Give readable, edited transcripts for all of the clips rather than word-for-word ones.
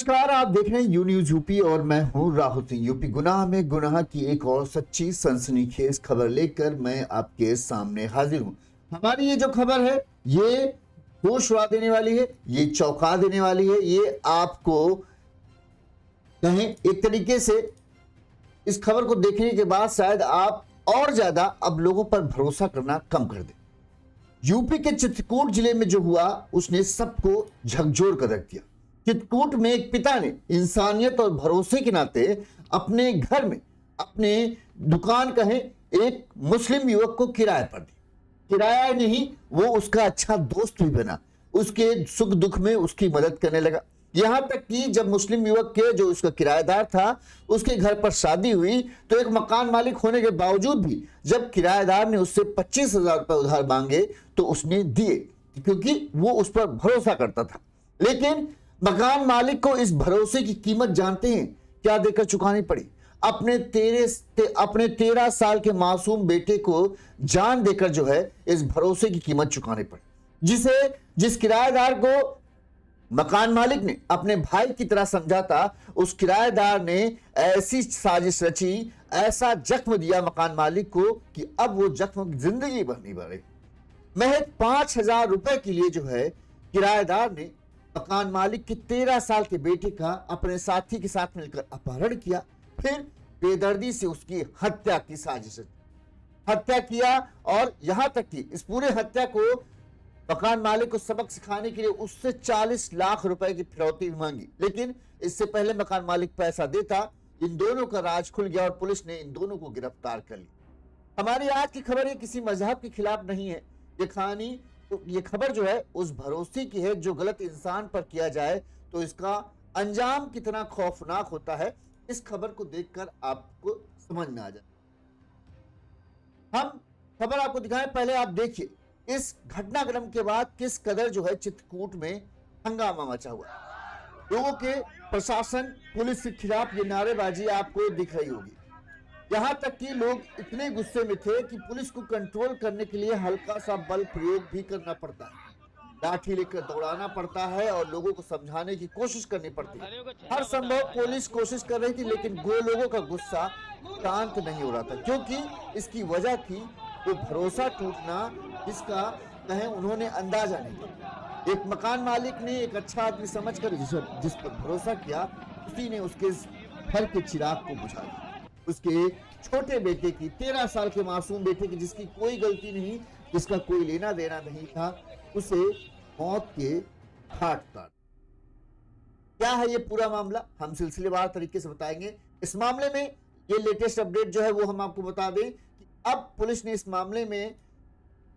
नमस्कार, आप देख रहे हैं यू न्यूज यूपी और मैं हूं राहुल सिंह। यूपी गुनाह में गुनाह की एक और सच्ची सनसनीखेज खबर लेकर मैं आपके सामने हाजिर हूं। हमारी ये जो खबर है ये होश उड़ा देने वाली है, ये चौंका देने वाली है। ये आपको कहें एक तरीके से इस खबर को देखने के बाद शायद आप और ज्यादा अब लोगों पर भरोसा करना कम कर दें। यूपी के चित्रकूट जिले में जो हुआ उसने सबको झकझोर कर रख दिया। चित्रकूट में एक पिता ने इंसानियत और भरोसे के नाते अपने घर में अपने दुकान कहें एक मुस्लिम युवक को किराए पर दी। किराया नहीं, वो उसका अच्छा दोस्त भी बना, उसके सुख दुख में उसकी मदद करने लगा। यहां तक कि जब मुस्लिम युवक के जो उसका किराएदार था उसके घर पर शादी हुई तो एक मकान मालिक होने के बावजूद भी जब किराएदार ने उससे 25,000 रुपए उधार मांगे तो उसने दिए, क्योंकि वो उस पर भरोसा करता था। लेकिन मकान मालिक को इस भरोसे की कीमत जानते हैं क्या देकर चुकानी पड़ी? अपने 13 साल के मासूम बेटे को जान देकर जो है इस भरोसे की कीमत चुकानी पड़ी। जिस किराएदार को मकान मालिक ने अपने भाई की तरह समझा था, उस किराएदार ने ऐसी साजिश रची, ऐसा जख्म दिया मकान मालिक को कि अब वो जख्म जिंदगी भर नहीं भरे। महज 5,000 रुपए के लिए जो है किराएदार ने मकान मालिक के 13 साल के बेटे का अपने साथी के साथ मिलकर अपहरण किया, फिर बेदर्दी से उसकी हत्या की साजिश हत्या किया। और यहां तक कि इस पूरे हत्या को मकान मालिक को सबक सिखाने के लिए उससे 40 लाख रुपए की फिरौती मांगी। लेकिन इससे पहले मकान मालिक पैसा देता, इन दोनों का राज खुल गया और पुलिस ने इन दोनों को गिरफ्तार कर लिया। हमारी आज की खबर ये किसी मजहब के खिलाफ नहीं है। ये खबर जो है उस भरोसे की है जो गलत इंसान पर किया जाए तो इसका अंजाम कितना खौफनाक होता है, इस खबर को देखकर आपको समझ में आ जाए। हम खबर आपको दिखाएं, पहले आप देखिए इस घटनाक्रम के बाद किस कदर जो है चित्रकूट में हंगामा मचा हुआ। लोगों के प्रशासन पुलिस के खिलाफ ये नारेबाजी आपको दिख रही होगी। यहां तक कि लोग इतने गुस्से में थे कि पुलिस को कंट्रोल करने के लिए हल्का सा बल प्रयोग भी करना पड़ता है, लाठी लेकर दौड़ाना पड़ता है और लोगों को समझाने की कोशिश करनी पड़ती है। हर संभव पुलिस कोशिश कर रही थी, लेकिन वो लोगों का गुस्सा शांत नहीं हो रहा था, क्योंकि इसकी वजह थी वो भरोसा टूटना जिसका कहें उन्होंने अंदाजा नहीं किया। एक मकान मालिक ने एक अच्छा आदमी समझकर जिस पर भरोसा किया, उसी ने उसके घर के चिराग को बुझा दिया। उसके छोटे बेटे की, 13 साल के मासूम बेटे की, जिसकी कोई गलती नहीं, जिसका कोई लेना देना नहीं था, उसे मौत के घाट उतार। क्या है ये पूरा मामला, हम सिलसिलेवार तरीके से बताएंगे। इस मामले में ये लेटेस्ट अपडेट जो है वो हम आपको बता दें कि अब पुलिस ने इस मामले में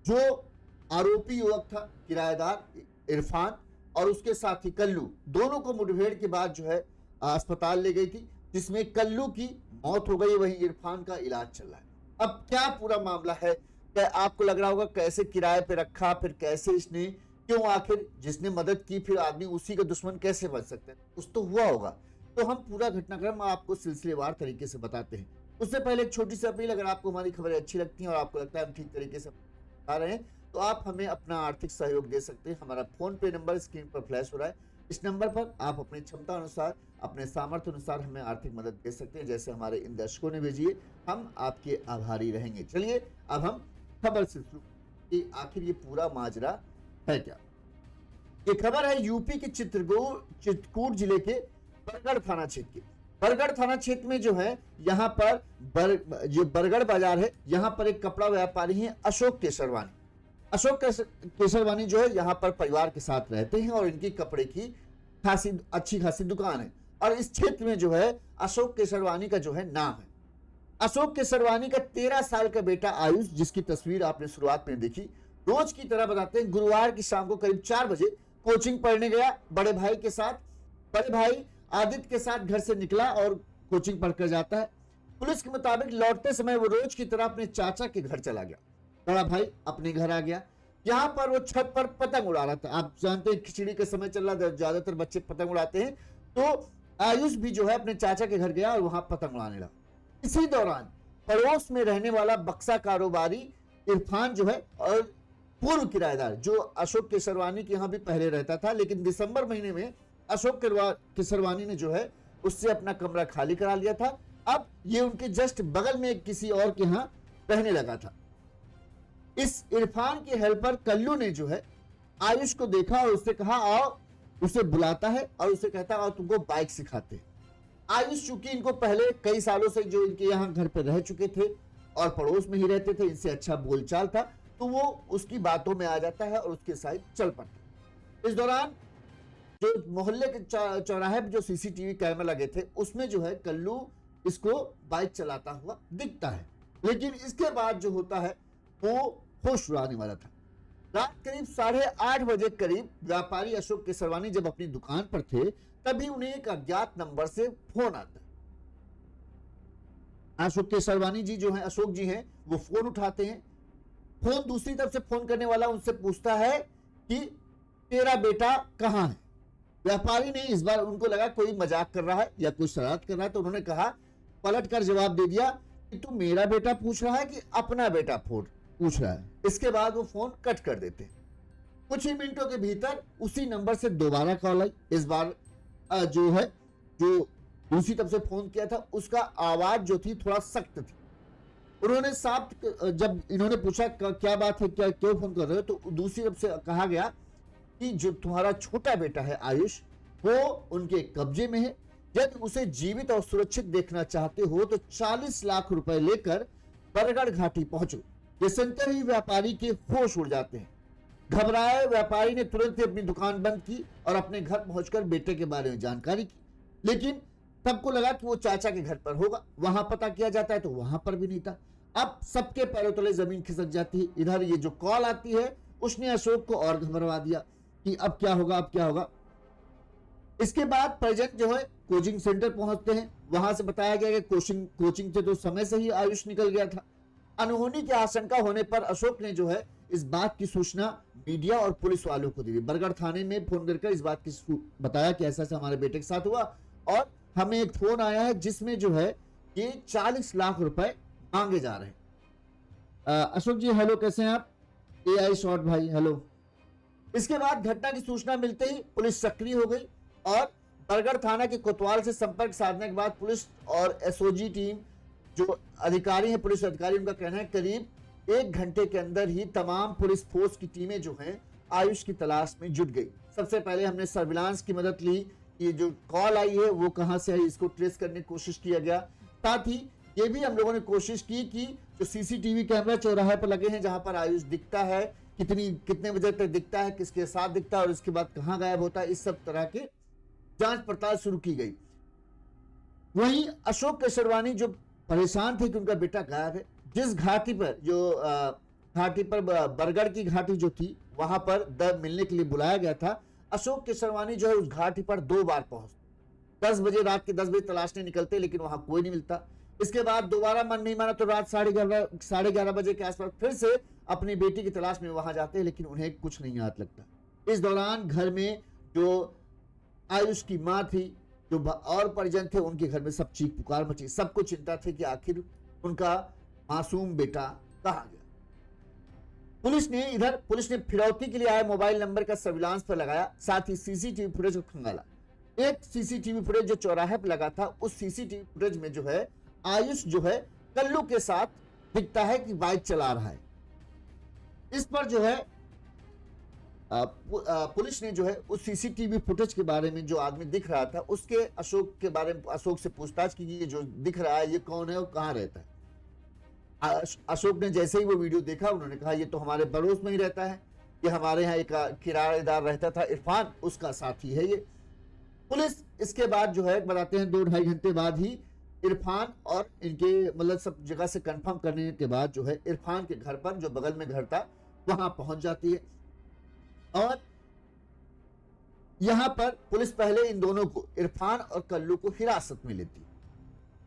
जो आरोपी युवक था किराएदार इरफान और उसके साथी कल्लू, दोनों को मुठभेड़ के बाद जो है अस्पताल ले गई थी, जिसमें कल्लू की मौत हो गई, वहीं इरफान का इलाज चल रहा है। अब क्या पूरा मामला है, क्या आपको लग रहा होगा कैसे किराए पे रखा, फिर कैसे इसने, क्यों, आखिर जिसने मदद की फिर आदमी उसी का दुश्मन कैसे बन सकता है, कुछ तो हुआ होगा। तो हम पूरा घटनाक्रम आपको सिलसिलेवार तरीके से बताते हैं। उससे पहले एक छोटी सी अपील, अगर आपको हमारी खबरें अच्छी लगती हैं और आपको लगता है हम ठीक तरीके से बता रहे हैं तो आप हमें अपना आर्थिक सहयोग दे सकते हैं। हमारा फोन पे नंबर स्क्रीन पर फ्लैश हो रहा है, इस नंबर पर आप अपनी क्षमता अनुसार, अपने सामर्थ्य अनुसार हमें आर्थिक मदद दे सकते हैं, जैसे हमारे इन दर्शकों ने भेजी है। हम आपके आभारी रहेंगे। चलिए अब हम खबर से शुरू कि आखिर ये पूरा माजरा है क्या। ये खबर है यूपी के चित्रकूट जिले के बरगढ़ थाना क्षेत्र की। बरगढ़ थाना क्षेत्र में जो है यहाँ पर जो बरगढ़ बाजार है, यहाँ पर एक कपड़ा व्यापारी है अशोक केसरवानी। अशोक केसरवानी जो है यहाँ पर परिवार के साथ रहते हैं और इनकी कपड़े की अच्छी खासी दुकान है। और इस क्षेत्र में जो है अशोक केसरवानी का जो है नाम है। अशोक केसरवानी का 13 साल का बेटा आयुष, जिसकी तस्वीर आपने शुरुआत में देखी, रोज की तरह बताते हैं गुरुवार की शाम को करीब 4 बजे कोचिंग पढ़ने गया बड़े भाई के साथ। बड़े भाई आदित्य के साथ घर से निकला और कोचिंग पढ़कर जाता है। पुलिस के मुताबिक लौटते समय वो रोज की तरह अपने चाचा के घर चला गया। बड़ा भाई अपने घर आ गया। यहाँ पर वो छत पर पतंग उड़ा रहा था। आप जानते हैं खिचड़ी का समय चल रहा था, ज्यादातर बच्चे पतंग उड़ाते हैं, तो आयुष भी जो है अपने चाचा के घर गया और वहां पतंग उड़ाने लगा। इसी दौरान पड़ोस में रहने वाला बक्सा कारोबारी इरफान जो है और पूर्व किराएदार जो अशोक केसरवानी के यहाँ भी पहले रहता था, लेकिन दिसंबर महीने में अशोक केसरवानी ने जो है उससे अपना कमरा खाली करा लिया था। अब ये उनके जस्ट बगल में किसी और के यहाँ रहने लगा था। इस इरफान के हेल्पर कल्लू ने जो है आयुष को देखा और उससे कहा आओ, उसे बुलाता है और उसे कहता है तुमको बाइक सिखाते हैं। आयुष चूंकि इनको पहले कई सालों से जो इनके यहाँ घर पे रह चुके थे और पड़ोस में ही रहते थे, इनसे अच्छा बोलचाल था, तो वो उसकी बातों में आ जाता है और उसके साथ चल पड़ता है। इस दौरान जो मोहल्ले के चौराहे पर जो सीसीटीवी कैमरा लगे थे उसमें जो है कल्लू इसको बाइक चलाता हुआ दिखता है। लेकिन इसके बाद जो होता है वो होश उड़ाने वाला था। रात करीब 8:30 बजे करीब व्यापारी अशोक केसरवानी जब अपनी दुकान पर थे तभी उन्हें एक अज्ञात नंबर से फोन आता है। अशोक केसरवानी जी जो है, अशोक जी हैं, वो फोन उठाते हैं। फोन दूसरी तरफ से फोन करने वाला उनसे पूछता है कि तेरा बेटा कहां है। व्यापारी ने इस बार उनको लगा कोई मजाक कर रहा है या कोई शरारत कर रहा है, तो उन्होंने कहा, पलट कर जवाब दे दिया कि तू मेरा बेटा पूछ रहा है कि अपना बेटा पूछ रहा है। इसके बाद वो फोन कट कर देते। कुछ ही मिनटों के भीतर उसी नंबर से दोबारा कॉल आई। इस बार जो है जो दूसरी तरफ से फोन किया था उसका आवाज जो थी थोड़ा सख्त थी। उन्होंने साफ, जब इन्होंने पूछा क्या बात है, क्या क्यों फोन कर रहे हो, तो दूसरी तरफ से कहा गया कि जो तुम्हारा छोटा बेटा है आयुष, वो उनके कब्जे में है। यदि उसे जीवित और सुरक्षित देखना चाहते हो तो 40 लाख रुपए लेकर बरगढ़ घाटी पहुंचो। ये सुनते ही व्यापारी के होश उड़ जाते हैं। घबराए व्यापारी ने तुरंत ही अपनी दुकान बंद की और अपने घर पहुंचकर बेटे के बारे में जानकारी की। लेकिन सबको लगा कि वो चाचा के घर पर होगा। वहां पता किया जाता है तो वहां पर भी नहीं था। अब सबके पैरों तले जमीन खिसक जाती है। इधर ये जो कॉल आती है उसने अशोक को और घबरा दिया कि अब क्या होगा, अब क्या होगा। इसके बाद परिजन जो है कोचिंग सेंटर पहुंचते हैं। वहां से बताया गया कि कोचिंग से तो समय से ही आयुष निकल गया था। अनहोनी की आशंका होने पर अशोक ने जो है इस बात की सूचना मीडिया और पुलिस वालों को दी। बरगढ़ थाने में फोन करके इस बात की बताया कि ऐसा ऐसा हमारे बेटे के साथ हुआ और हमें एक फोन आया है जिसमें जो है ये 40 लाख रुपए मांगे जा रहे हैं। अशोक जी हेलो, कैसे हैं आप? AI शॉर्ट भाई हेलो। इसके बाद घटना की सूचना मिलते ही पुलिस सक्रिय हो गई और बरगढ़ थाना के कोतवाल से संपर्क साधने के बाद पुलिस और SOG टीम जो अधिकारी हैं, पुलिस अधिकारी, उनका कहना है करीब 1 घंटे के अंदर ही तमाम पुलिस फोर्स की टीमें जो हैं आयुष की तलाश में जुट गई। सबसे पहले हमने सर्विलांस की मदद ली। ये जो कॉल आई है वो कहां से आई, इसको ट्रेस करने की कोशिश किया गया। साथ ही ये भी हम लोगों ने कोशिश की कि जो CCTV कैमरा चौराहे पर लगे हैं जहां पर आयुष दिखता है, कितने बजे तक दिखता है, किसके साथ दिखता है और इसके बाद कहां गायब होता है, इस सब तरह के जांच पड़ताल शुरू की गई। वहीं अशोक केसरवानी जो परेशान थे कि उनका बेटा गायब है, जिस घाटी पर बरगढ़ की घाटी जो थी वहां पर मिलने के लिए बुलाया गया था, अशोक केसरवानी जो है उस घाटी पर 2 बार पहुंचते। 10 बजे, रात के 10 बजे तलाशने निकलते लेकिन वहां कोई नहीं मिलता। इसके बाद दोबारा मन नहीं माना तो रात 11:30 बजे के आसपास फिर से अपनी बेटी की तलाश में वहां जाते हैं लेकिन उन्हें कुछ नहीं याद लगता। इस दौरान घर में जो आयुष की मां थी, जो और परिजन थे, उनके घर में सब चीख पुकार मची। सबको चिंता थी कि आखिर उनका मासूम बेटा कहां गया। पुलिस ने फिरौती के लिए आए मोबाइल नंबर का सर्विलांस पर लगाया। साथ ही CCTV फुटेज को खंगाला। एक CCTV फुटेज जो चौराहे पर लगा था, उस CCTV फुटेज में जो है आयुष जो है कल्लू के साथ दिखता है कि बाइक चला रहा है। इस पर जो है पुलिस ने जो है उस CCTV फुटेज के बारे में, जो आदमी दिख रहा था उसके, अशोक के बारे में अशोक से पूछताछ की। ये जो दिख रहा है ये कौन है और कहां रहता है। अशोक ने जैसे ही वो वीडियो देखा उन्होंने कहा ये तो हमारे पड़ोस में ही रहता है, ये हमारे यहाँ एक किराएदार रहता था इरफान, उसका साथी है ये। पुलिस इसके बाद जो है बताते हैं 2-2.5 घंटे बाद ही इरफान और इनके मतलब सब जगह से कंफर्म करने के बाद जो है इरफान के घर पर, जो बगल में घर था, वहां पहुंच जाती है। और यहां पर पुलिस पहले इन दोनों को, इरफान और कल्लू को हिरासत में लेती है।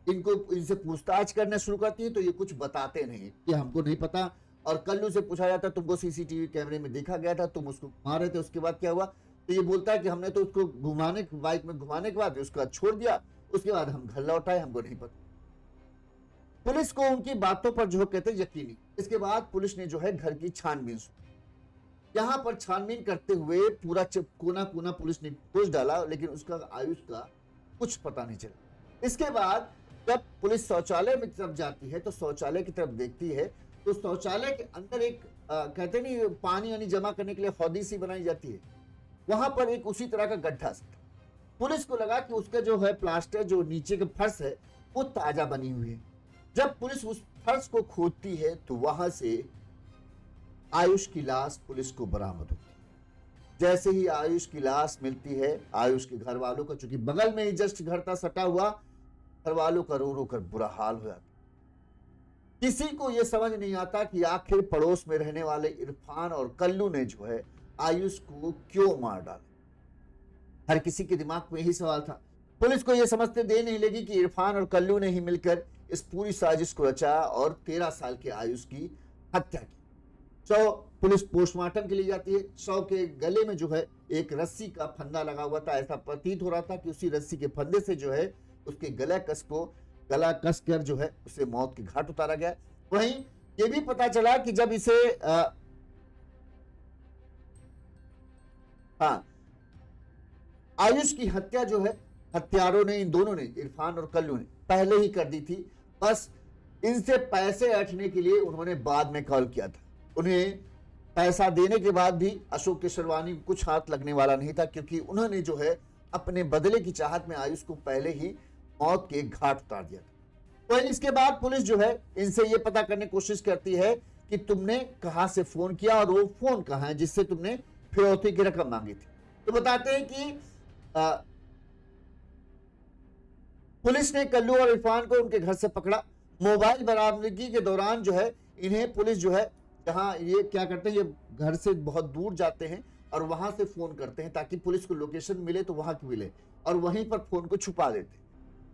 इनसे पूछताछ करना शुरू करती है तो ये कुछ बताते नहीं कि हमको नहीं पता। और कल्लू से पूछा जाता तुमको CCTV कैमरे में देखा गया था, तुम उसको घुमा रहे थे, उसके बाद क्या हुआ, तो ये बोलता है कि हमने तो उसको बाइक में घुमाने के बाद उसके बाद छोड़ दिया, उसके बाद हम घर लौट आए, हमको नहीं पता। पुलिस को उनकी बातों पर जो कहते यकीन नहीं। इसके बाद पुलिस ने जो है घर की छानबीन शुरू। यहाँ पर छानबीन करते हुए पूरा कोना कोना पुलिस ने खोज डाला, लेकिन उसका आयुष का कुछ पता नहीं चला। इसके बाद जब पुलिस शौचालय की तरफ जाती है तो शौचालय की तरफ देखती है तो शौचालय के अंदर एक कहते नहीं पानी वानी जमा करने के लिए हौदी सी बनाई जाती है, वहां पर एक उसी तरह का गड्ढा। पुलिस को लगा कि उसका जो है प्लास्टर जो नीचे का फर्श है वो ताजा बनी हुई है। जब पुलिस उस फर्श को खोदती है तो वहां से आयुष की लाश पुलिस को बरामद होती है। जैसे ही आयुष की लाश मिलती है, आयुष के घर वालों का, चूंकि बगल में ही जस्ट घर था सटा हुआ, घर वालों का रो रो कर बुरा हाल हो जाता। किसी को यह समझ नहीं आता कि आखिर पड़ोस में रहने वाले इरफान और कल्लू ने जो है आयुष को क्यों मार डाला। हर किसी के दिमाग में यही सवाल था। पुलिस को यह समझते देर नहीं लगी कि इरफान और कल्लू ने ही मिलकर इस पूरी साजिश को रचा और 13 साल के आयुष की हत्या की। शव पुलिस पोस्टमार्टम के लिए जाती है। शव के गले में जो है एक रस्सी का फंदा लगा हुआ था। ऐसा प्रतीत हो रहा था कि उसी रस्सी के फंदे से जो है उसके गला कस कर जो है उसे मौत के घाट उतारा गया। वहीं ये भी पता चला कि जब इसे आयुष की हत्या जो है हत्यारों ने, इन दोनों ने, इरफान और कल्लू ने पहले ही कर दी थी। बस इनसे पैसे ऐंठने के लिए उन्होंने बाद में कॉल किया था। उन्हें पैसा देने के बाद भी अशोक केशरवानी को कुछ हाथ लगने वाला नहीं था, क्योंकि उन्होंने जो है अपने बदले की चाहत में आयुष को पहले ही मौत के घाट उतार दिया था। तो इसके बाद पुलिस जो है इनसे ये पता करने की कोशिश करती है कि तुमने कहां से फोन किया और वो फोन कहां है जिससे तुमने फिरौती की रकम मांगी थी। तो बताते हैं कि पुलिस ने कल्लू और इरफान को उनके घर से पकड़ा। मोबाइल बरामदगी के दौरान जो है इन्हें पुलिस जो है, जहां ये क्या करते हैं, ये घर से बहुत दूर जाते हैं और वहां से फोन करते हैं ताकि पुलिस को लोकेशन मिले तो वहां की मिले, और वहीं पर फोन को छुपा देते हैं।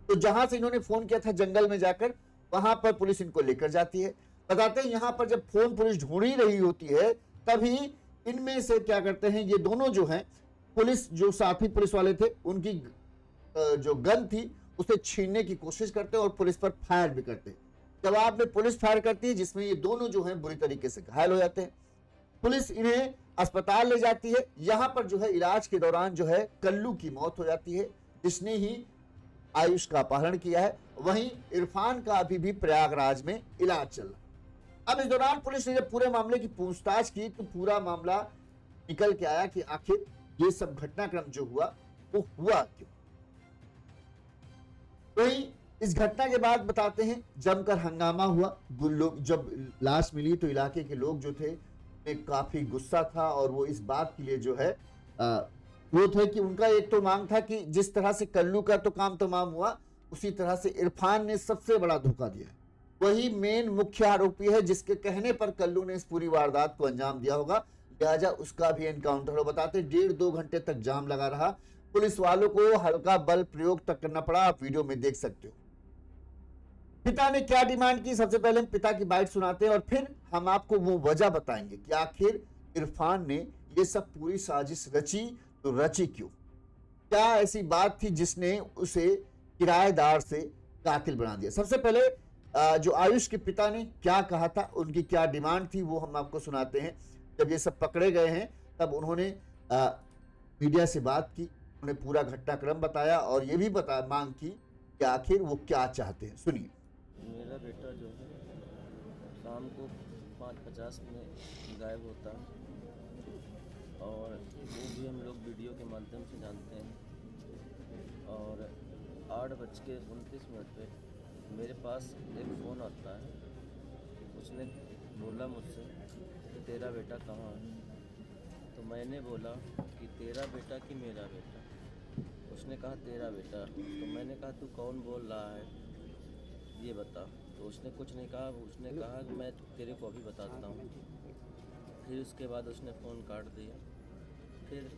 तो जहां से इन्होंने फोन किया था जंगल में जाकर, वहां पर पुलिस इनको लेकर जाती है। बताते हैं यहां पर जब फोन पुलिस ढूंढ ही रही होती है तभी इनमें से क्या करते हैं, ये दोनों जो हैं पुलिस, जो साथी पुलिस वाले थे, उनकी जो गन थी उसे छीनने की कोशिश करते हैं और पुलिस पर फायर भी करते हैं। जवाब में पुलिस फायर करती है जिसमें ये दोनों जो हैं बुरी तरीके से घायल हो जाते हैं। पुलिस इन्हें अस्पताल ले जाती है। यहां पर जो है इलाज के दौरान जो है कल्लू की मौत हो जाती है, जिसने ही आयुष का अपहरण किया है। वहीं इरफान का अभी भी प्रयागराज में इलाज चल रहा। अब इस दौरान पुलिस ने जब पूरे मामले की पूछताछ की तो पूरा मामला निकल के आया कि आखिर ये सब घटनाक्रम जो हुआ वो हुआ क्यों। वहीं इस घटना के बाद बताते हैं जमकर हंगामा हुआ। जब लाश मिली तो इलाके के लोग जो थे में काफी गुस्सा था और वो इस बात के लिए जो है वो थे कि उनका एक तो मांग था कि जिस तरह से कल्लू का तो काम तमाम हुआ, उसी तरह से इरफान ने सबसे बड़ा धोखा दिया। वही मेन मुख्य आरोपी है जिसके कहने पर कल्लू ने इस पूरी वारदात को अंजाम दिया होगा, लिहाजा उसका भी एनकाउंटर हो। बताते 1.5-2 घंटे तक जाम लगा रहा। पुलिस वालों को हल्का बल प्रयोग तक करना पड़ा। आप वीडियो में देख सकते हो। पिता ने क्या डिमांड की, सबसे पहले हम पिता की बाइट सुनाते हैं और फिर हम आपको वो वजह बताएंगे कि आखिर इरफान ने ये सब पूरी साजिश रची तो रची क्यों। क्या ऐसी बात थी जिसने उसे किराएदार से कातिल बना दिया। सबसे पहले जो आयुष के पिता ने क्या कहा था, उनकी क्या डिमांड थी, वो हम आपको सुनाते हैं। जब ये सब पकड़े गए हैं तब उन्होंने मीडिया से बात की, उन्हें पूरा घटनाक्रम बताया और ये भी मांग की कि आखिर वो क्या चाहते हैं। सुनिए। मेरा बेटा जो है शाम को 5:50 में गायब होता है और वो भी हम लोग वीडियो के माध्यम से जानते हैं। और 8:29 पे मेरे पास एक फ़ोन आता है। उसने बोला मुझसे कि तेरा बेटा कहाँ है। तो मैंने बोला कि तेरा बेटा कि मेरा बेटा। उसने कहा तेरा बेटा। तो मैंने कहा तू कौन बोल रहा है ये बता। तो उसने कुछ नहीं कहा। उसने कहा कि मैं तेरे को अभी बताता हूँ। फिर उसके बाद उसने फ़ोन काट दिया। फिर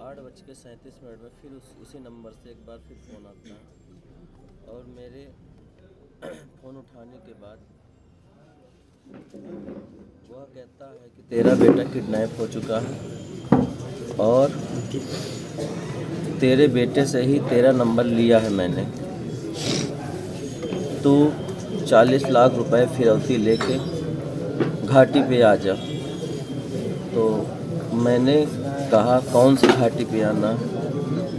8:37 में फिर उसी नंबर से एक बार फिर फ़ोन आता है और मेरे फ़ोन उठाने के बाद वह कहता है कि तेरा बेटा किडनैप हो चुका है और तेरे बेटे से ही तेरा नंबर लिया है मैंने। तू 40 लाख रुपए फिरौती लेके घाटी पे आ जा। तो मैंने कहा कौन सी घाटी पे आना है।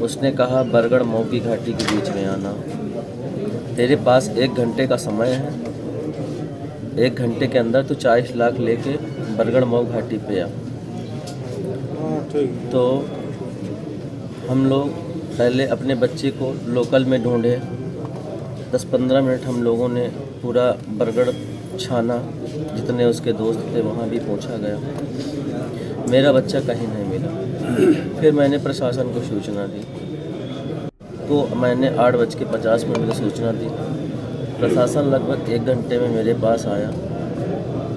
उसने कहा बरगढ़ मऊ की घाटी के बीच में आना। तेरे पास 1 घंटे का समय है, 1 घंटे के अंदर तू 40 लाख लेके बरगढ़ मऊ घाटी पे आ। तो हम लोग पहले अपने बच्चे को लोकल में ढूंढे। 10-15 मिनट हम लोगों ने पूरा बरगढ़ छाना, जितने उसके दोस्त थे वहाँ भी पहुँचा गया। मेरा बच्चा कहीं नहीं मिला। फिर मैंने प्रशासन को सूचना दी, तो मैंने 8:50 में सूचना दी। प्रशासन लगभग 1 घंटे में मेरे पास आया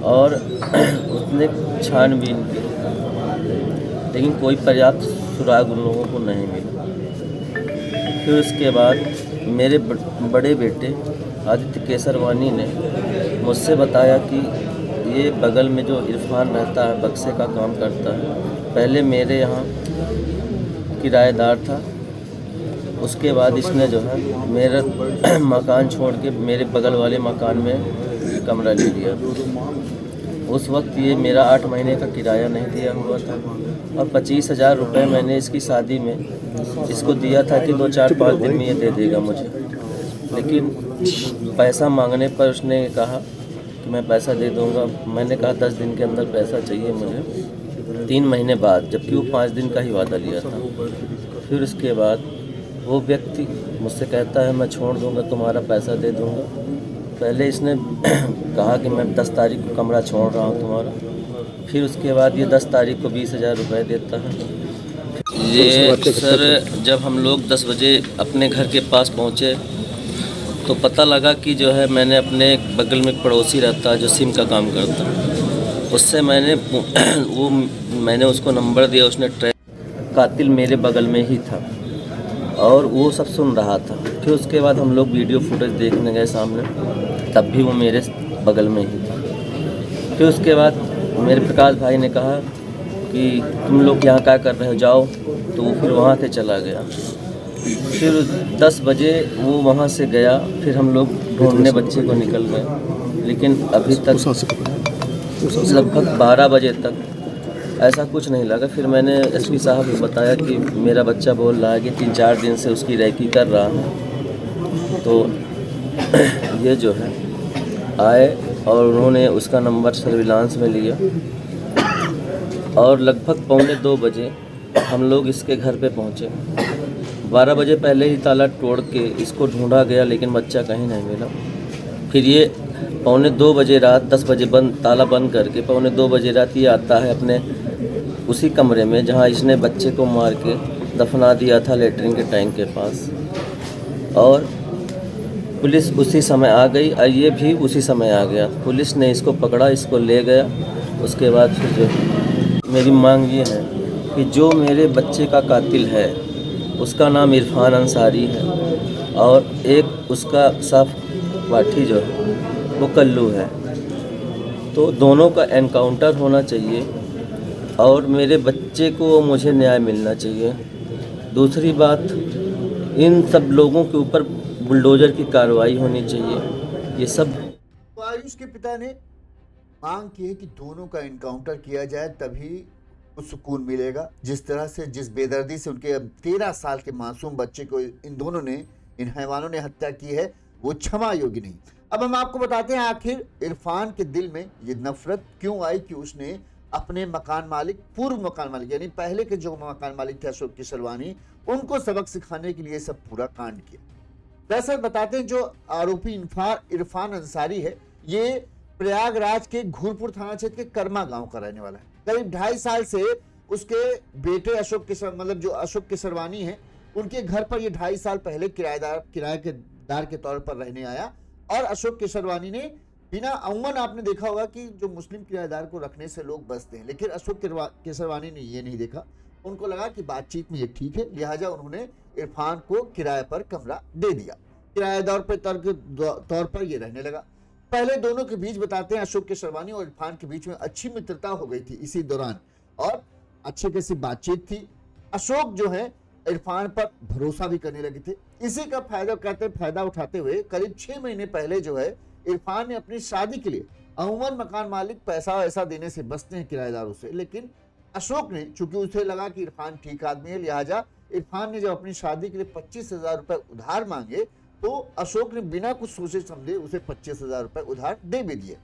और उसने छानबीन की, लेकिन कोई पर्याप्त सुराग उन लोगों को नहीं मिला। फिर उसके बाद मेरे बड़े बेटे आदित्य केसरवानी ने मुझसे बताया कि ये बगल में जो इरफान रहता है, बक्से का काम करता है, पहले मेरे यहाँ किराएदार था। उसके बाद इसने जो है मेरा मकान छोड़ के मेरे बगल वाले मकान में कमरा ले लिया। उस वक्त ये मेरा 8 महीने का किराया नहीं दिया हुआ था और 25,000 रुपये मैंने इसकी शादी में इसको दिया था कि 2-4-5 दिन में ये दे देगा मुझे। लेकिन पैसा मांगने पर उसने कहा कि मैं पैसा दे दूंगा। मैंने कहा 10 दिन के अंदर पैसा चाहिए मुझे, 3 महीने बाद, जबकि वो 5 दिन का ही वादा लिया था। फिर उसके बाद वो व्यक्ति मुझसे कहता है मैं छोड़ दूंगा, तुम्हारा पैसा दे दूंगा। पहले इसने कहा कि मैं 10 तारीख को कमरा छोड़ रहा हूँ तुम्हारा। फिर उसके बाद ये 10 तारीख को 20,000 रुपये देता है। ये सर जब हम लोग 10 बजे अपने घर के पास पहुँचे तो पता लगा कि जो है मैंने अपने बगल में एक पड़ोसी रहता है जो सिम का काम करता है, उससे मैंने उसको नंबर दिया। उसने कातिल मेरे बगल में ही था और वो सब सुन रहा था। फिर उसके बाद हम लोग वीडियो फुटेज देखने गए सामने, तब भी वो मेरे बगल में ही था। फिर उसके बाद मेरे प्रकाश भाई ने कहा कि तुम लोग यहाँ क्या कर रहे हो, जाओ। तो वो फिर वहाँ से चला गया। फिर 10 बजे वो वहाँ से गया। फिर हम लोग ढूंढने बच्चे को निकल गए, लेकिन अभी तक लगभग 12 बजे तक ऐसा कुछ नहीं लगा। फिर मैंने एसपी साहब को बताया कि मेरा बच्चा बोल रहा है कि 3-4 दिन से उसकी रैकी कर रहा है। तो ये जो है आए और उन्होंने उसका नंबर सर्विलांस में लिया और लगभग 1:45 बजे हम लोग इसके घर पे पहुँचे। 12 बजे पहले ही ताला तोड़ के इसको ढूंढा गया, लेकिन बच्चा कहीं नहीं मिला। फिर ये 1:45 बजे रात, 10 बजे ताला बंद करके 1:45 बजे रात ये आता है अपने उसी कमरे में जहाँ इसने बच्चे को मार के दफना दिया था, लेटरिन के टैंक के पास। और पुलिस उसी समय आ गई और ये भी उसी समय आ गया। पुलिस ने इसको पकड़ा, इसको ले गया। उसके बाद फिर जो मेरी मांग ये है कि जो मेरे बच्चे का कातिल है उसका नाम इरफान अंसारी है और एक उसका साफ पाठी जो है वो कल्लू है। तो दोनों का एनकाउंटर होना चाहिए और मेरे बच्चे को मुझे न्याय मिलना चाहिए। दूसरी बात, इन सब लोगों के ऊपर बुलडोजर की कार्रवाई होनी चाहिए। ये सब तो आयुष के पिता ने मांग की है कि दोनों का एनकाउंटर किया जाए, तभी सुकून मिलेगा। जिस तरह से, जिस बेदर्दी से उनके 13 साल के मासूम बच्चे को इन दोनों ने, इन हैवानों ने हत्या की है, वो क्षमा योग्य नहीं। अब हम आपको बताते हैं आखिर इरफान के दिल में ये नफरत क्यों आई कि उसने अपने मकान मालिक, पूर्व मकान मालिक यानी पहले के जो मकान मालिक थे अशोक केसरवानी, उनको सबक सिखाने के लिए सब पूरा कांड किया। दरअसल बताते हैं जो आरोपी इरफान अंसारी है, ये प्रयागराज के घूरपुर थाना क्षेत्र के कर्मा गांव का रहने वाला है। करीब 2.5 साल से उसके बेटे अशोक केसरवानी है, उनके घर पर ये 2.5 साल पहले किराएदार के तौर पर रहने आया। और अशोक केसरवानी ने बिना, अमूमन आपने देखा होगा कि जो मुस्लिम किराएदार को रखने से लोग बचते हैं, लेकिन अशोक केसरवानी ने ये नहीं देखा। उनको लगा कि बातचीत में ये ठीक है, लिहाजा उन्होंने इरफान को किराए पर कमरा दे दिया। किराएदार पर तौर पर ये रहने लगा। पहले दोनों के बीच, बताते हैं, अशोक केसरवानी और इरफान के बीच में अच्छी मित्रता हो गई थी इसी दौरान और अच्छी खासी बातचीत थी। अशोक जो है इरफान पर भरोसा भी करने लगे थे। इसी का फायदा उठाते हुए करीब 6 महीने पहले जो है इरफान ने अपनी शादी के लिए, अमूमन मकान मालिक पैसा वैसा देने से बचते हैं किराएदारों से, लेकिन अशोक ने, चूंकि उसे लगा कि इरफान ठीक आदमी है, लिहाजा इरफान ने जब अपनी शादी के लिए 25,000 रुपए उधार मांगे तो अशोक ने बिना कुछ सोचे समझे उसे 25,000 रुपए उधार दे भी दिए।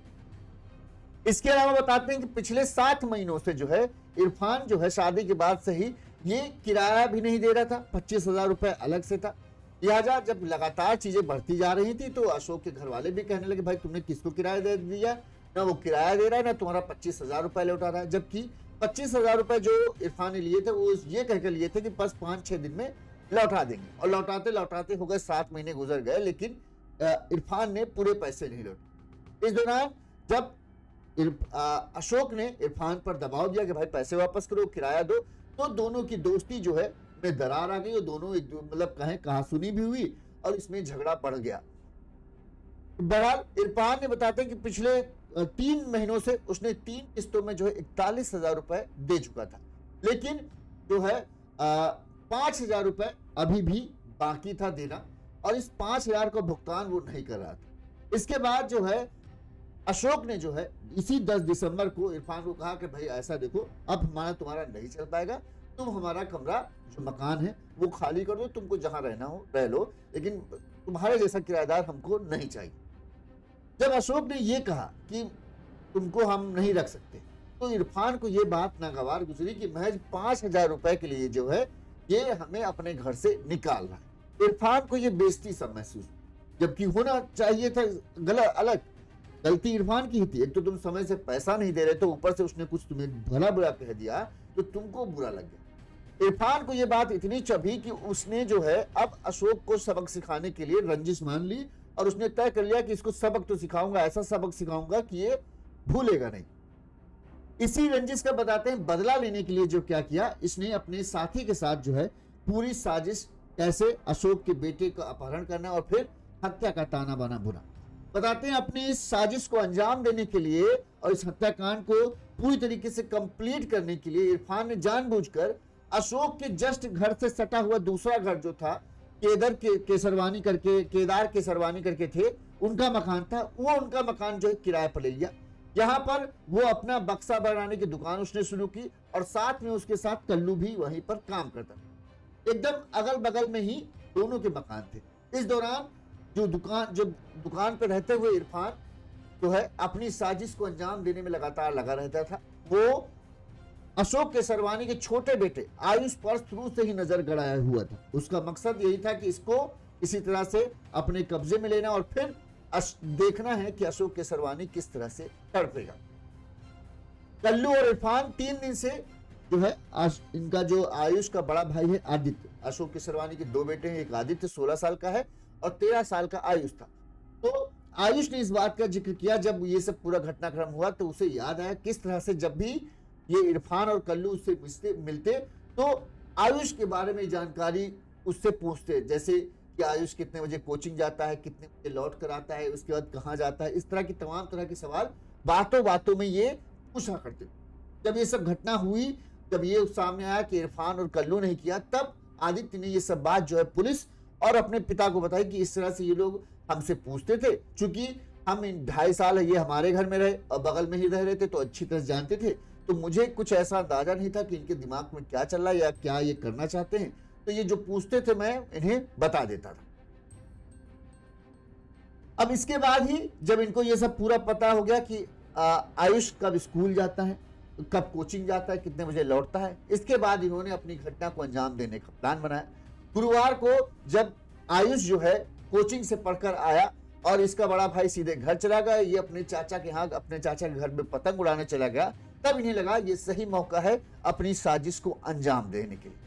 इसके अलावा बताते हैं कि पिछले 7 महीनों से जो है इरफान जो है शादी के बाद से ही ये किराया भी नहीं दे रहा था, 25,000 रुपए अलग से था। लिहाजा जब लगातार चीजें बढ़ती जा रही थी तो अशोक के घर वाले भी कहने लगे भाई तुमने किसको किराया दे दिया, ना वो किराया दे रहा है ना तुम्हारा 25,000 रुपए लौटा रहा है। जबकि 25,000 रुपए जो इरफान ने लिए थे वो ये कहकर लिए थे कि बस 5-6 दिन में लौटा देंगे, और लौटाते लौटाते हो गए 7 महीने गुजर गए, लेकिन इरफान ने पूरे पैसे नहीं लौटे। इस दौरान जब अशोक ने इरफान पर दबाव दिया कि भाई पैसे वापस करो, किराया दो, तो दोनों की दोस्ती जो है में दरार आ गई और दोनों एक मतलब कहें कहासुनी भी हुई और इसमें झगड़ा बढ़ गया। बहरहाल इरफान ने बताते हैं कि पिछले 3 महीनों से उसने 3 किस्तों में जो है 41,000 रुपए दे चुका था, लेकिन जो है 5,000 रुपए अभी भी बाकी था देना, और इस 5,000 का भुगतान वो नहीं कर रहा था। इसके बाद जो है अशोक ने जो है इसी 10 दिसंबर को इरफान को कहा कि भाई ऐसा देखो अब हमारा तुम्हारा नहीं चल पाएगा, तुम हमारा कमरा जो मकान है वो खाली कर दो, तुमको जहां रहना हो रह लो, लेकिन तुम्हारे जैसा किराएदार हमको नहीं चाहिए। जब अशोक ने ये कहा कि तुमको हम नहीं रख सकते, तो इरफान को ये बात नागवार गुजरी कि महज 5,000 रुपए के लिए जो है ये हमें अपने घर से निकाल रहा है। इरफान को ये बेइज्जती सा महसूस, जबकि होना चाहिए था गलत अलग, गलती इरफान की ही थी। एक तो तुम समय से पैसा नहीं दे रहे थे, ऊपर से उसने कुछ तुम्हें भला बुरा कह दिया तो तुमको बुरा लग गया। इरफान को यह बात इतनी चभी कि उसने जो है अब अशोक को सबक सिखाने के लिए रंजिश मान ली, और उसने तय कर लिया कि इसको सबक तो सिखाऊंगा, ऐसा सबक सिखाऊंगा कि ये भूलेगा नहीं। इसी रंजिश का बताते हैं बदला लेने के लिए जो क्या किया, इसने अपने साथी के साथ जो है पूरी साजिश कैसे अशोक के बेटे का अपहरण करना और फिर हत्या का ताना बाना बुना। बताते हैं अपनी इस साजिश को अंजाम देने के लिए और इस हत्याकांड को पूरी तरीके से कंप्लीट करने के लिए इरफान ने जानबूझकर अशोक के जस्ट घर से सटा हुआ दूसरा घर जो था केदार केसरवानी करके थे, उनका मकान था, वो उनका मकान जो है किराए पर ले लिया। यहाँ पर वो अपना बक्सा बनाने की दुकान उसने शुरू की और साथ में उसके साथ कल्लू भी वहीं पर काम करता था। एकदम अगल बगल में ही दोनों के मकान थे। इस दौरान जो दुकान पर रहते हुए इरफान जो है अपनी साजिश को अंजाम देने में लगातार लगा रहता था। वो अशोक केसरवानी के छोटे बेटे आयुष पर शुरू से ही नजर गड़ाया हुआ था। उसका मकसद यही था कि इसको इसी तरह से अपने कब्जे में लेना और फिर देखना है कि अशोक केसरवानी किस तरह से तड़पेगा। कल्लू और इरफान 3 दिन से जो है इनका जो आयुष का बड़ा भाई है आदित्य, अशोक केसरवानी के 2 बेटे हैं, एक आदित्य 16 साल का है और 13 साल का आयुष था। तो आयुष ने इस बात का जिक्र किया जब ये सब पूरा घटनाक्रम हुआ तो उसे याद आया किस तरह से जब भी ये इरफान और कल्लू उससे मिलते तो आयुष के बारे में जानकारी उससे पूछते, जैसे कि आयुष कितने बजे कोचिंग जाता है, कितने बजे लौट कर आता है, उसके बाद कहाँ जाता है, इस तरह की तमाम तरह के सवाल बातों बातों में ये पूछा करते। जब ये सब घटना हुई, जब ये सामने आया कि इरफान और कल्लू ने किया, तब आदित्य ने ये सब बात जो है पुलिस और अपने पिता को बताई कि इस तरह से ये लोग हमसे पूछते थे। चूंकि हम 2.5 साल ये हमारे घर में रहे और बगल में ही रह रहे थे तो अच्छी तरह जानते थे, तो मुझे कुछ ऐसा अंदाजा नहीं था कि इनके दिमाग में क्या चल रहा है या क्या ये करना चाहते हैं। तो ये जो पूछते थे मैं इन्हें बता देता था। अब इसके बाद ही जब इनको ये सब पूरा पता हो गया कि आयुष कब स्कूल जाता है, कब कोचिंग जाता है, कितने बजे लौटता है, इसके बाद इन्होंने अपनी घटना को अंजाम देने का प्लान बनाया। गुरुवार को जब आयुष जो है कोचिंग से पढ़कर आया और इसका बड़ा भाई सीधे घर चला गया, ये अपने चाचा के यहाँ अपने चाचा के घर में पतंग उड़ाने चला गया, तब इन्हें लगा ये सही मौका है अपनी साजिश को अंजाम देने के लिए।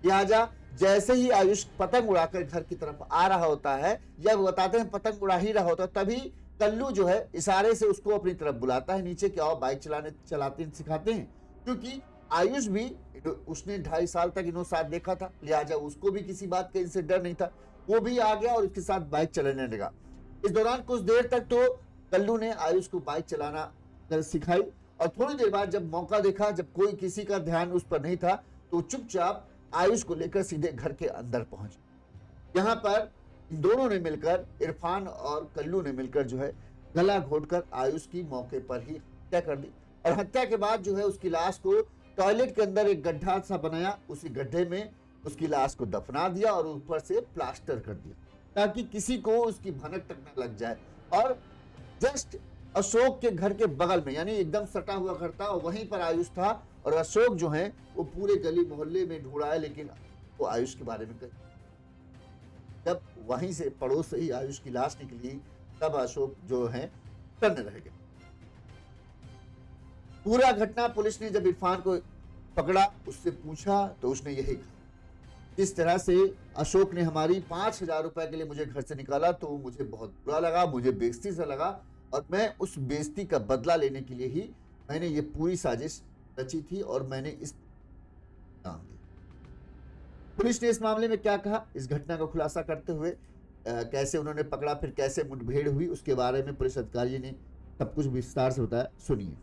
लिहाजा जैसे ही आयुष पतंग उड़ाकर घर की तरफ आ रहा होता है, जब बताते हैं पतंग उड़ा ही रहा होता है, तभी कल्लू जो है इशारे से उसको अपनी तरफ बुलाता है नीचे कि आओ बाइक चलाते सिखाते हैं। क्योंकि आयुष भी उसने 2.5 साल तक इन्हों साथ देखा था, लिहाजा उसको भी किसी बात का इनसे डर नहीं था। वो भी आ गया और उसके साथ बाइक चलाने लगा। इस दौरान कुछ देर तक तो कल्लू ने आयुष को बाइक चलाना सिखाई और थोड़ी देर बाद जब मौका देखा, जब कोई किसी का ध्यान उस पर नहीं था, तो चुपचाप आयुष को लेकर सीधे घर के अंदर पहुंचे। यहाँ पर इन दोनों ने मिलकर, इरफान और कल्लू ने मिलकर जो है गला घोटकर आयुष की मौके पर ही हत्या कर दी और हत्या के बाद जो है उसकी लाश को टॉयलेट के अंदर एक गड्ढा सा बनाया, उसी गड्ढे में उसकी लाश को दफना दिया और ऊपर से प्लास्टर कर दिया ताकि किसी को उसकी भनक तक न लग जाए। और जस्ट अशोक के घर के बगल में, यानी एकदम सटा हुआ घर था, वहीं पर आयुष था। और अशोक जो है वो पूरे गली मोहल्ले में ढूंढा है, लेकिन वो आयुष के बारे में जब वहीं से पड़ोस से ही आयुष की लाश निकली, तब अशोक जो है टन्न रह गया। पूरा घटना पुलिस ने जब इरफान को पकड़ा, उससे पूछा तो उसने यही कहा, जिस तरह से अशोक ने हमारी 5,000 रुपए के लिए मुझे घर से निकाला तो मुझे बहुत बुरा लगा, मुझे बेइज्जती सा लगा, और मैं उस बेइज्जती का बदला लेने के लिए ही मैंने ये पूरी साजिश रची थी और मैंने इस काम किया। पुलिस ने इस मामले में क्या कहा, इस घटना का खुलासा करते हुए कैसे उन्होंने पकड़ा, फिर कैसे मुठभेड़ हुई, उसके बारे में पुलिस अधिकारी ने सब कुछ विस्तार से बताया। सुनिए।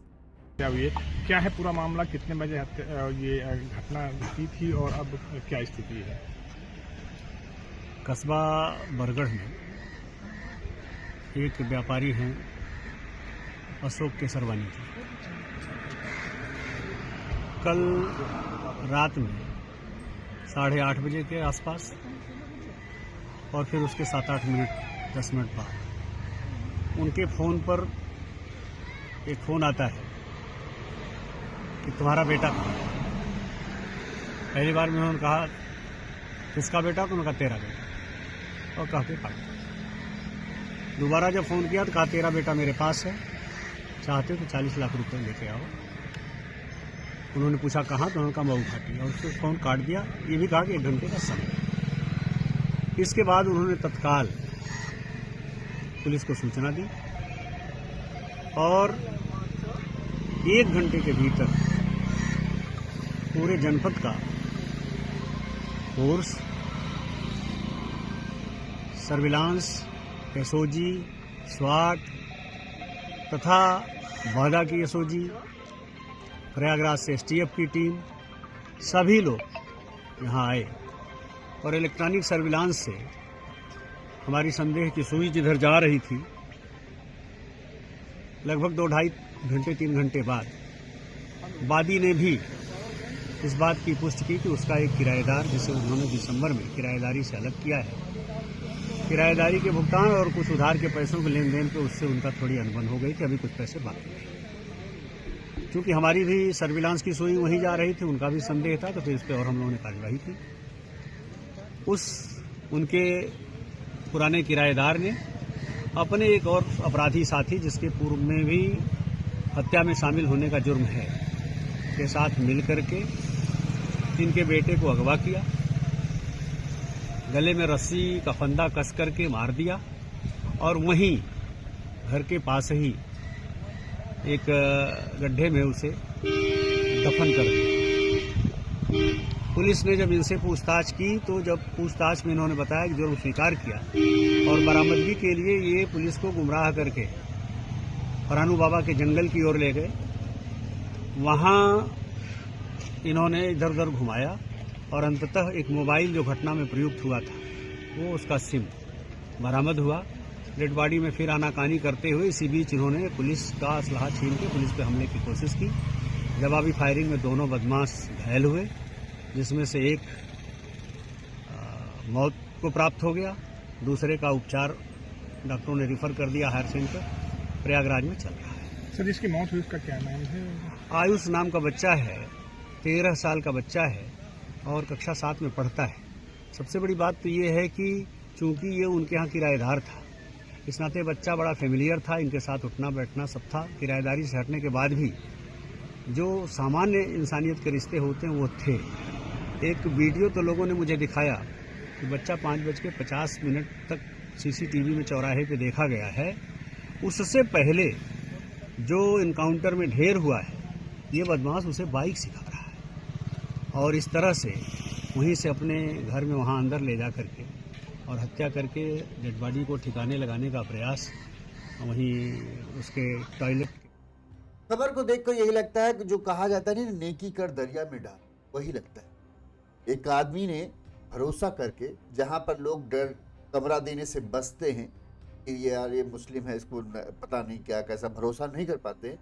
क्या है पूरा मामला, कितने बजे ये घटना घटी थी और अब क्या स्थिति है? कस्बा बरगढ़ में एक व्यापारी हैं अशोक केसरवानी जी। कल रात में 8:30 बजे के आसपास और फिर उसके 7-8 मिनट 10 मिनट बाद उनके फ़ोन पर एक फ़ोन आता है कि तुम्हारा बेटा। पहली बार में उन्होंने कहा किसका बेटा, तो उन्होंने कहा तेरा बेटा, और कहा के काट। दोबारा जब फ़ोन किया तो कहा तेरा बेटा मेरे पास है, चाहते तो 40 लाख रुपए लेके आओ। उन्होंने पूछा कहाँ, तो उन्होंने कहा मऊ घाटी, और उसको फ़ोन काट दिया। ये भी कहा कि 1 घंटे का समय। इसके बाद उन्होंने तत्काल पुलिस को सूचना दी और 1 घंटे के भीतर पूरे जनपद का फोर्स, सर्विलांस, एसओजी, स्वाट तथा वादा की एसओजी, प्रयागराज से एसटीएफ की टीम, सभी लोग यहाँ आए और इलेक्ट्रॉनिक सर्विलांस से हमारी संदेह की सुई जिधर जा रही थी, लगभग 2-2.5 घंटे 3 घंटे बाद वादी ने भी इस बात की पुष्टि की कि उसका एक किराएदार, जिसे उन्होंने दिसंबर में किराएदारी से अलग किया है, किराएदारी के भुगतान और कुछ उधार के पैसों के लेन देन पे उससे उनका थोड़ी अनबन हो गई थी। अभी कुछ पैसे बाकी हैं। क्योंकि हमारी भी सर्विलांस की सुई वहीं जा रही थी, उनका भी संदेह था, तो फिर इस पर और हम लोगों ने कार्यवाही की। उनके पुराने किराएदार ने अपने एक और अपराधी साथी, जिसके पूर्व में भी हत्या में शामिल होने का जुर्म है, के साथ मिल करके इनके बेटे को अगवा किया, गले में रस्सी का फंदा कस करके मार दिया और वहीं घर के पास ही एक गड्ढे में उसे दफन कर दिया। पुलिस ने जब इनसे पूछताछ की तो जब पूछताछ में इन्होंने बताया कि जुर्म स्वीकार किया और बरामदगी के लिए ये पुलिस को गुमराह करके फरानू बाबा के जंगल की ओर ले गए। वहाँ इन्होंने इधर उधर घुमाया और अंततः एक मोबाइल जो घटना में प्रयुक्त हुआ था, वो उसका सिम बरामद हुआ। डेड बॉडी में फिर आनाकानी करते हुए इसी बीच इन्होंने पुलिस का असलहा छीन के पुलिस पे हमले की कोशिश की। जवाबी फायरिंग में दोनों बदमाश घायल हुए, जिसमें से एक मौत को प्राप्त हो गया, दूसरे का उपचार डॉक्टरों ने रिफर कर दिया हायर सेंटर, प्रयागराज में चल रहा है। सर, जिसकी मौत हुई उसका क्या नाम है? आयुष नाम का बच्चा है, 13 साल का बच्चा है और कक्षा 7 में पढ़ता है। सबसे बड़ी बात तो ये है कि चूंकि ये उनके यहाँ किराएदार था, इस नाते बच्चा बड़ा फेमिलियर था, इनके साथ उठना बैठना सब था। किराएदारी से हटने के बाद भी जो सामान्य इंसानियत के रिश्ते होते हैं वो थे। एक वीडियो तो लोगों ने मुझे दिखाया कि बच्चा 5:50 तक सीसीटीवी में चौराहे पे देखा गया है। उससे पहले जो इनकाउंटर में ढेर हुआ है, ये बदमाश उसे बाइक सिखा रहा है और इस तरह से वहीं से अपने घर में वहाँ अंदर ले जा करके और हत्या करके डेड बॉडी को ठिकाने लगाने का प्रयास वहीं उसके टॉयलेट। खबर को देखकर यही लगता है कि जो कहा जाता है ना, नेकी कर दरिया में डाल, वही लगता है। एक आदमी ने भरोसा करके, जहां पर लोग डर कमरा देने से बचते हैं कि यार ये मुस्लिम है, इसको पता नहीं क्या कैसा, भरोसा नहीं कर पाते,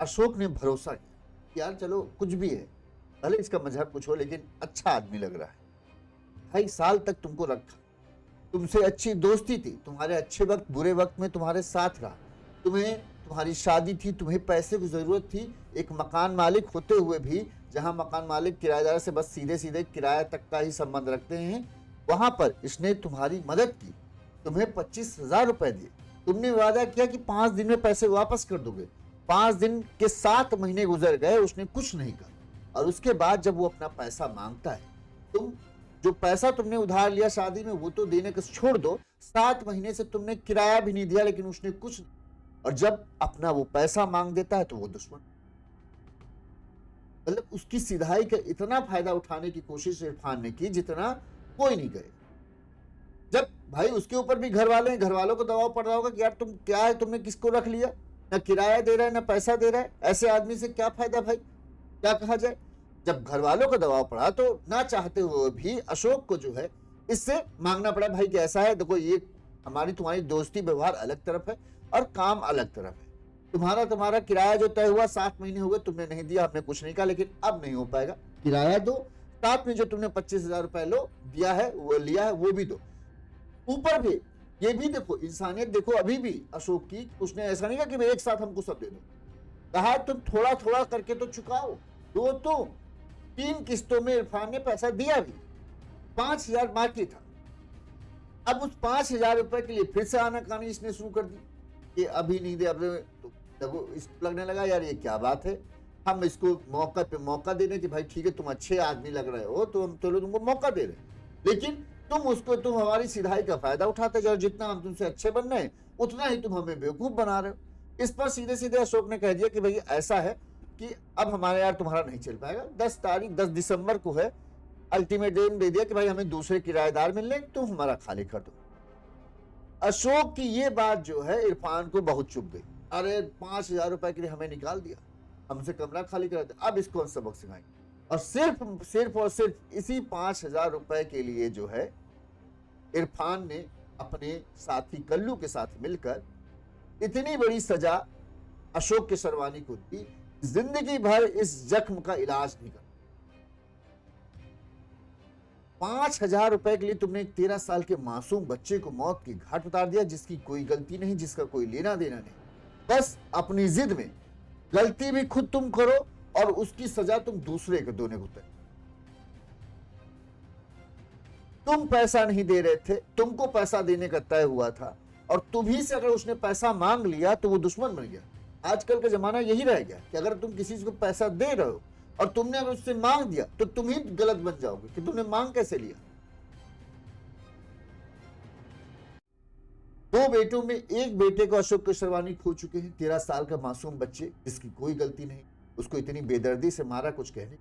अशोक ने भरोसा किया, यार चलो कुछ भी है, भले इसका मजहब कुछ हो, लेकिन अच्छा आदमी लग रहा है। 2.5 साल तक तुमको रखा, तुमसे अच्छी दोस्ती थी, तुम्हारे अच्छे वक्त बुरे वक्त में तुम्हारे साथ रहा, तुम्हारी शादी थी, तुम्हें पैसे की जरूरत थी, एक मकान मालिक होते हुए भी, जहां मकान मालिक किराएदार से बस सीधे सीधे किराया तक का ही संबंध रखते हैं, वहां पर इसने तुम्हारी मदद की, तुम्हें 25,000 रुपए दिए, तुमने वादा किया कि 5 दिन में पैसे वापस कर दोगे। 5 दिन के 7 महीने गुजर गए, उसने कुछ नहीं कहा। और उसके बाद जब वो अपना पैसा मांगता है, तुम जो पैसा तुमने उधार लिया शादी में वो तो देने का छोड़ दो, 7 महीने से तुमने किराया भी नहीं दिया, लेकिन उसने कुछ, और जब अपना वो पैसा मांग देता है तो वो दुश्मन। मतलब उसकी सिधाई का इतना फायदा उठाने की कोशिश इरफान ने की जितना कोई नहीं करे। जब भाई उसके ऊपर भी घर वालों को दबाव पड़ रहा होगा कि यार तुम क्या है, तुमने किसको रख लिया, ना किराया दे रहा है ना पैसा दे रहा है, ऐसे आदमी से क्या फायदा भाई, क्या कहा जाए। जब घर वालों का दबाव पड़ा तो ना चाहते हुए भी अशोक को जो है इससे मांगना पड़ा। भाई कि ऐसा है, देखो ये तुम्हारी दोस्ती व्यवहार अलग तरफ है और काम अलग तरफ है। तुम्हारा किराया जो तय हुआ 7 महीने हो गए, तुमने नहीं दिया, हमने कुछ नहीं कहा, लेकिन अब नहीं हो पाएगा, किराया दो, साथ में जो तुमने 25,000 रुपए लो दिया है वो लिया है वो भी दो। ऊपर भी ये भी देखो, इंसानियत देखो अभी भी अशोक की, उसने ऐसा नहीं कहा कि भाई एक साथ हमको सब दे दो, कहा तुम थोड़ा थोड़ा करके तो चुकाओ। दो तो 3 किस्तों में इरफान ने पैसा दिया भी, 5,000 बाकी था। अब उस 5,000 रुपए के लिए फिर से आनाकानी इसने शुरू कर दी कि अभी नहीं दे, अब तो देखो इसको लगने लगा यार ये क्या बात है, हम इसको मौका पे मौका दे रहे कि भाई ठीक है तुम अच्छे आदमी लग रहे हो तो हम चलो तुमको मौका दे रहे, लेकिन तुम हमारी सिधाई का फायदा उठाते जाओ, जितना हम तुमसे अच्छे बन रहे हैं उतना ही तुम हमें बेवकूफ बना रहे हो। इस पर सीधे सीधे अशोक ने कह दिया कि भाई ऐसा है कि अब हमारे यार तुम्हारा नहीं चल पाएगा। 10 दिसंबर को है अल्टीमेटम दे दिया कि भाई हमें दूसरे किराएदार मिल रहे, तुम हमारा खाली कर दो। अशोक की ये बात जो है इरफान को बहुत चुभ गई। अरे 5,000 रुपए के लिए हमें निकाल दिया, हमसे कमरा खाली करा दिया, अब इसको हम सबक सिखाएंगे। और सिर्फ इसी 5,000 रुपए के लिए जो है इरफान ने अपने साथी कल्लू के साथ मिलकर इतनी बड़ी सजा अशोक के शर्वानी को दी, जिंदगी भर इस जख्म का इलाज नहीं कर। 5,000 रुपए के लिए तुमने एक 13 साल के मासूम बच्चे को मौत की घाट उतार दिया, जिसकी कोई गलती नहीं, जिसका कोई लेना देना नहीं। बस अपनी जिद में गलती भी खुद तुम करो और उसकी सजा तुम दूसरे को देने को तैयार। तुम पैसा नहीं दे रहे थे, तुमको पैसा देने का तय हुआ था, और तुम्ही से अगर उसने पैसा मांग लिया तो वो दुश्मन बन गया। आजकल का जमाना यही रह गया कि अगर तुम किसी को पैसा दे रहे हो और तुमने अगर उससे मांग दिया तो तुम ही गलत बन जाओगे कि तुमने मांग कैसे लिया। 2 बेटों में एक बेटे को अशोक केशरवानी खो चुके हैं, 13 साल का मासूम बच्चे जिसकी कोई गलती नहीं, उसको इतनी बेदर्दी से मारा कुछ कहने।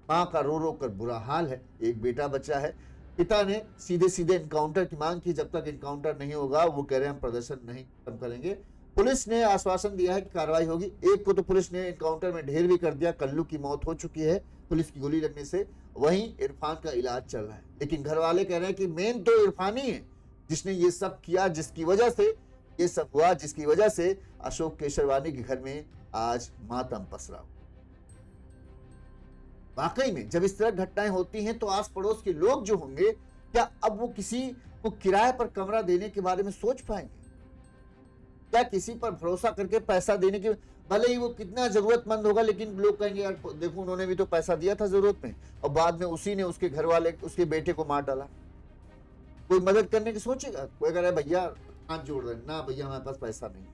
मां का रो रो कर बुरा हाल है, एक बेटा बचा है। पिता ने सीधे सीधे इनकाउंटर की मांग की, जब तक इनकाउंटर नहीं होगा वो कह रहे हैं हम प्रदर्शन नहीं खत्म करेंगे। पुलिस ने आश्वासन दिया है कि कार्रवाई होगी। एक को तो पुलिस ने इनकाउंटर में ढेर भी कर दिया, कल्लू की मौत हो चुकी है पुलिस की गोली लगने से, वहीं इरफान का इलाज चल रहा है। लेकिन घर वाले कह रहे हैं कि मेन तो इरफान ही है जिसने ये सब किया, जिसकी वजह से ये सब हुआ, जिसकी वजह से अशोक केशरवानी के घर में आज मातम पसरा। वाकई में जब इस तरह घटनाएं होती हैं तो आस पड़ोस के लोग जो होंगे, क्या अब वो किसी को किराए पर कमरा देने के बारे में सोच पाएंगे? क्या किसी पर भरोसा करके पैसा देने के, भले ही वो कितना जरूरतमंद होगा, लेकिन लोग कहेंगे यार देखो उन्होंने भी तो पैसा दिया था जरूरत में, और बाद में उसी ने उसके घर वाले उसके बेटे को मार डाला। कोई मदद करने की सोचेगा? कोई कह रहा है भैया हाथ जोड़ रहे, ना भैया हमारे पास पैसा नहीं,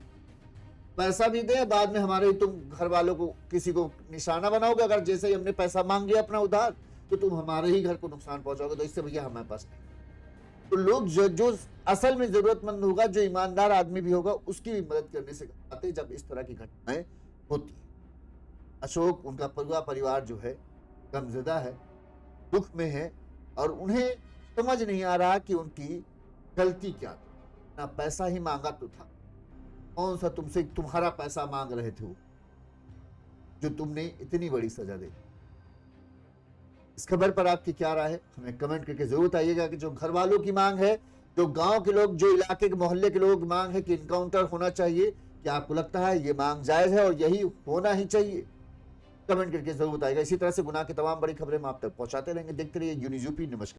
पैसा भी दे, बाद में हमारे तुम घर वालों को किसी को निशाना बनाओगे, अगर जैसे ही हमने पैसा मांग लिया अपना उधार तो तुम हमारे ही घर को नुकसान पहुंचाओगे, तो इससे भैया हमारे पास नहीं। तो लोग जो असल में जरूरतमंद होगा, जो ईमानदार आदमी भी होगा, उसकी भी मदद करने से आते जब इस तरह की घटनाएं होती है। अशोक, उनका पूरा परिवार जो है गमज़दा है, दुख में है, और उन्हें समझ नहीं आ रहा कि उनकी गलती क्या थी। ना पैसा ही मांगा तो था, कौन सा तुमसे तुम्हारा पैसा मांग रहे थे वो, जो तुमने इतनी बड़ी सजा दी। इस खबर पर आपकी क्या राय है, हमें कमेंट करके जरूर बताइएगा कि जो घर वालों की मांग है, जो गांव के लोग, जो इलाके के मोहल्ले के लोग मांग है कि इनकाउंटर होना चाहिए, क्या आपको लगता है ये मांग जायज है और यही होना ही चाहिए? कमेंट करके जरूर बताएगा। इसी तरह से गुनाह की तमाम बड़ी खबरें हम आप तक पहुंचाते रहेंगे। देखते रहिए यूनिज़ यूपी। नमस्कार।